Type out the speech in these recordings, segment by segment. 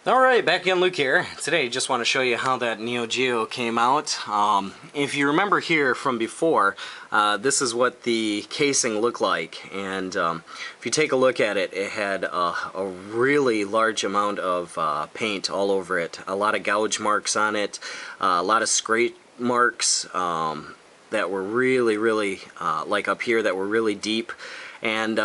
Alright, back again, Luke here. Today I just want to show you how that Neo-Geo came out. If you remember here from before, this is what the casing looked like, and if you take a look at it, it had a really large amount of paint all over it. A lot of gouge marks on it, a lot of scrape marks that were really like up here, that were really deep, and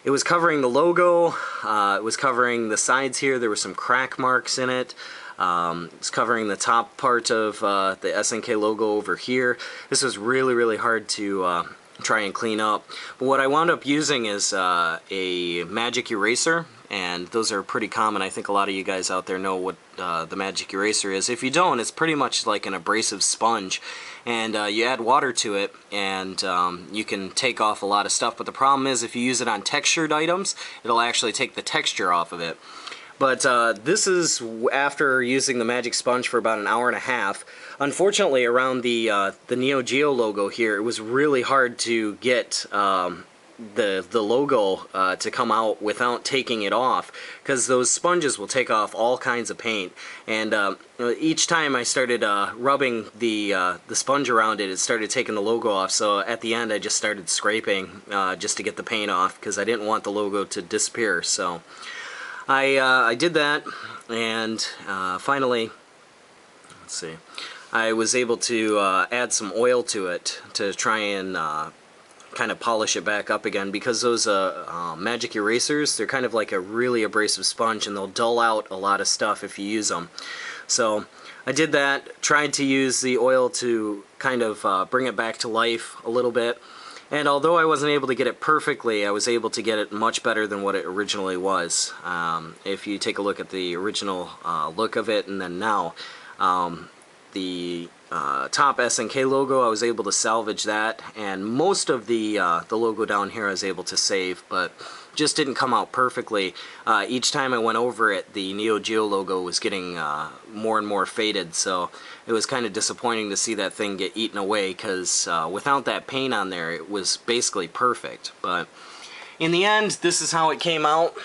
it was covering the logo, it was covering the sides here, there were some crack marks in it. It's covering the top part of the SNK logo over here. This was really hard to try and clean up. But what I wound up using is a magic eraser, and those are pretty common. I think a lot of you guys out there know what the magic eraser is. If you don't, it's pretty much like an abrasive sponge, and you add water to it and you can take off a lot of stuff. But the problem is, if you use it on textured items, it'll actually take the texture off of it. But this is after using the magic sponge for about an hour and a half. Unfortunately, around the Neo-Geo logo here, it was really hard to get the logo to come out without taking it off, because those sponges will take off all kinds of paint. And each time I started rubbing the sponge around it, it started taking the logo off. So at the end, I just started scraping just to get the paint off, because I didn't want the logo to disappear. So I did that, and finally, let's see, I was able to add some oil to it to try and kind of polish it back up again, because those magic erasers, they're kind of like a really abrasive sponge, and they'll dull out a lot of stuff if you use them. So I did that, tried to use the oil to kind of bring it back to life a little bit. And although I wasn't able to get it perfectly, I was able to get it much better than what it originally was. If you take a look at the original look of it and then now, the top SNK logo, I was able to salvage that, and most of the logo down here I was able to save, but just didn't come out perfectly. Each time I went over it, the Neo-Geo logo was getting more and more faded, so it was kind of disappointing to see that thing get eaten away, because without that paint on there, it was basically perfect. But in the end, this is how it came out.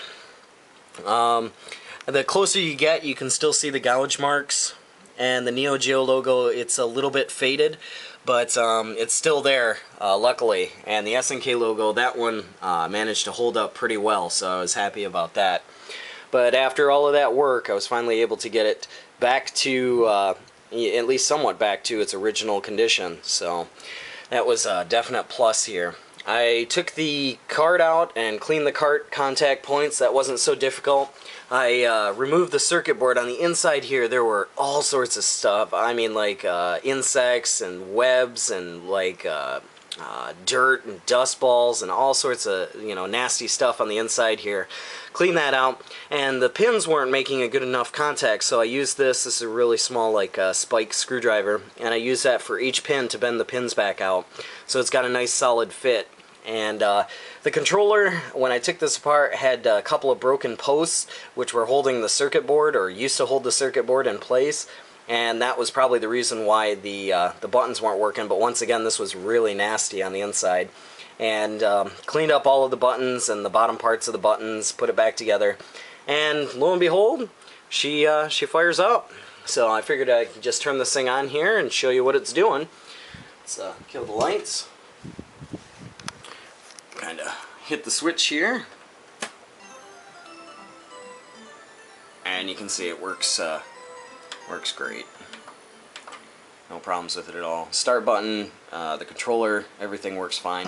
The closer you get, you can still see the gouge marks, and the Neo-Geo logo, it's a little bit faded, but it's still there, luckily. And the SNK logo, that one managed to hold up pretty well, so I was happy about that. But after all of that work, I was finally able to get it back to, at least somewhat back to its original condition, so that was a definite plus here. I took the card out and cleaned the cart contact points. That wasn't so difficult. I removed the circuit board. On the inside here, there were all sorts of stuff. I mean, like insects and webs and like dirt and dust balls and all sorts of, you know, nasty stuff on the inside here. Clean that out, and the pins weren't making a good enough contact, so I used this. This is a really small, like spike screwdriver, and I used that for each pin to bend the pins back out, so it's got a nice solid fit. And the controller, when I took this apart, had a couple of broken posts which were holding the circuit board, or used to hold the circuit board in place, and that was probably the reason why the buttons weren't working. But once again, this was really nasty on the inside. And cleaned up all of the buttons and the bottom parts of the buttons, put it back together, and lo and behold, she fires up. So I figured I could just turn this thing on here and show you what it's doing. Let's kill the lights. Kind of hit the switch here, and you can see it works great. No problems with it at all. Start button, the controller, everything works fine.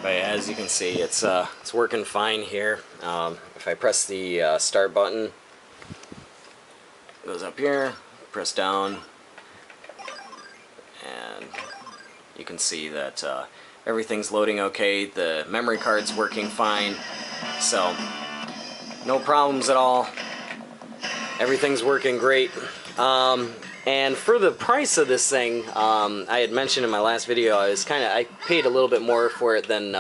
But as you can see, it's working fine here. If I press the start button, it goes up here, press down, you can see that everything's loading okay. The memory card's working fine, so no problems at all. Everything's working great. And for the price of this thing, I had mentioned in my last video, I paid a little bit more for it than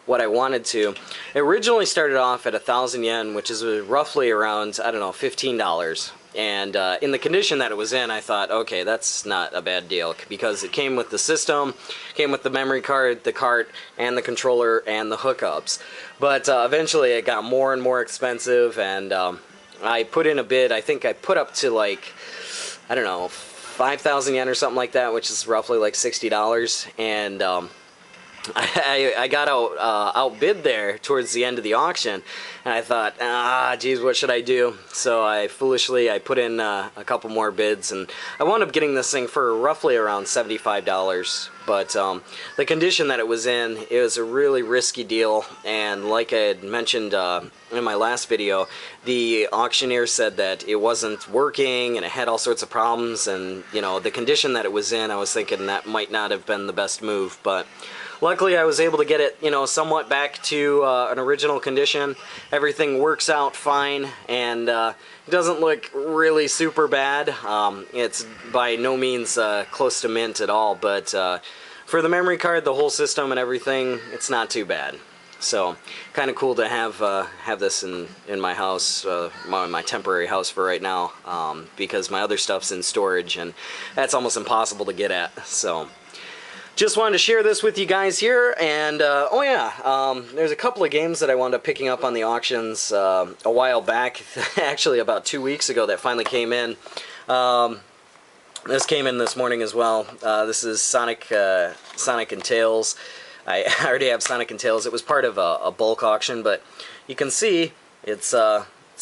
what I wanted to. It originally started off at 1,000 yen, which is roughly around, I don't know, $15. And in the condition that it was in, I thought, okay, that's not a bad deal, because it came with the system, came with the memory card, the cart, and the controller, and the hookups. But eventually it got more and more expensive, and I put in a bid. I think I put up to like, I don't know, 5,000 yen or something like that, which is roughly like $60. And I got outbid there towards the end of the auction, and I thought, geez, what should I do? So I put in a couple more bids, and I wound up getting this thing for roughly around $75. But the condition that it was in, it was a really risky deal, and like I had mentioned in my last video, the auctioneer said that it wasn't working and it had all sorts of problems, and you know, the condition that it was in, I was thinking that might not have been the best move. But luckily I was able to get it, you know, somewhat back to an original condition. Everything works out fine, and it doesn't look really super bad. It's by no means close to mint at all, but for the memory card, the whole system and everything, it's not too bad. So kind of cool to have this in my house, my temporary house for right now, because my other stuff's in storage and that's almost impossible to get at. So just wanted to share this with you guys here. And oh yeah, there's a couple of games that I wound up picking up on the auctions a while back, actually about 2 weeks ago, that finally came in. This came in this morning as well. This is Sonic and Tails. I already have Sonic and Tails. It was part of a bulk auction, but you can see it's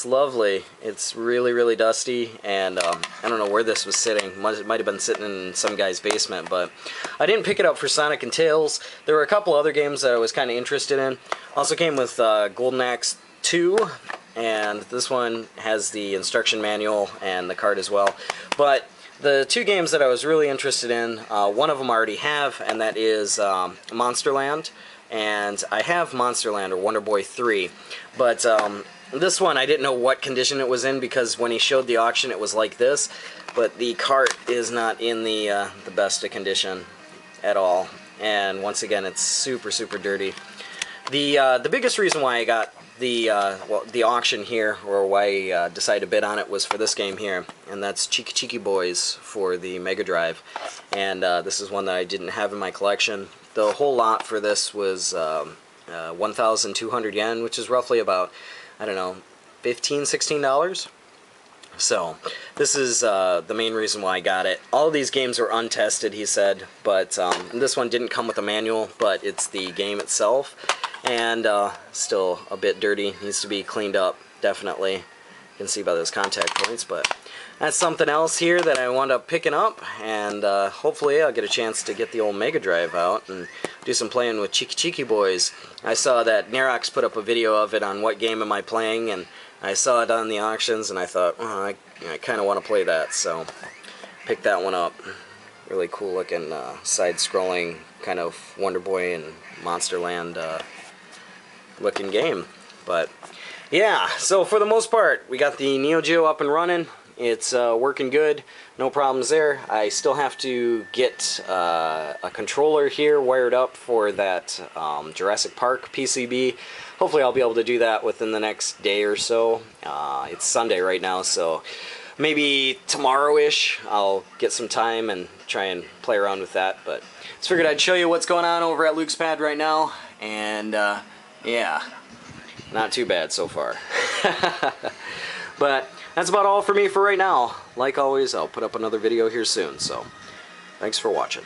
lovely. It's really dusty, and I don't know where this was sitting. It might have been sitting in some guy's basement, but I didn't pick it up for Sonic and Tails. There were a couple other games that I was kind of interested in. Also came with Golden Axe 2, and this one has the instruction manual and the card as well. But the two games that I was really interested in, one of them I already have, and that is Monsterland. And I have Monsterland, or Wonder Boy 3. But this one, I didn't know what condition it was in, because when he showed the auction, it was like this. But the cart is not in the best of condition at all. And once again, it's super dirty. The biggest reason why I got the auction here, or why I decided to bid on it, was for this game here, and that's Cheeky Cheeky Boys for the Mega Drive. And this is one that I didn't have in my collection. The whole lot for this was 1,200 yen, which is roughly about, I don't know, $15–16. So this is the main reason why I got it. All of these games are untested, he said, but this one didn't come with a manual, but it's the game itself. And still a bit dirty, needs to be cleaned up, definitely. You can see by those contact points, but that's something else here that I wound up picking up, and hopefully I'll get a chance to get the old Mega Drive out and do some playing with Cheeky Cheeky Boys. I saw that Nerox put up a video of it on What Game Am I Playing, and I saw it on the auctions, and I thought, oh, I kind of want to play that, so picked that one up. Really cool looking side-scrolling kind of Wonder Boy and Monsterland looking game. But yeah, so for the most part, we got the Neo-Geo up and running. It's working good, no problems there. I still have to get a controller here wired up for that Jurassic Park PCB. Hopefully I'll be able to do that within the next day or so. It's Sunday right now, so maybe tomorrow-ish I'll get some time and try and play around with that. But just figured I'd show you what's going on over at Luke's Pad right now, and yeah, not too bad so far. But that's about all for me for right now. Like always, I'll put up another video here soon, so thanks for watching.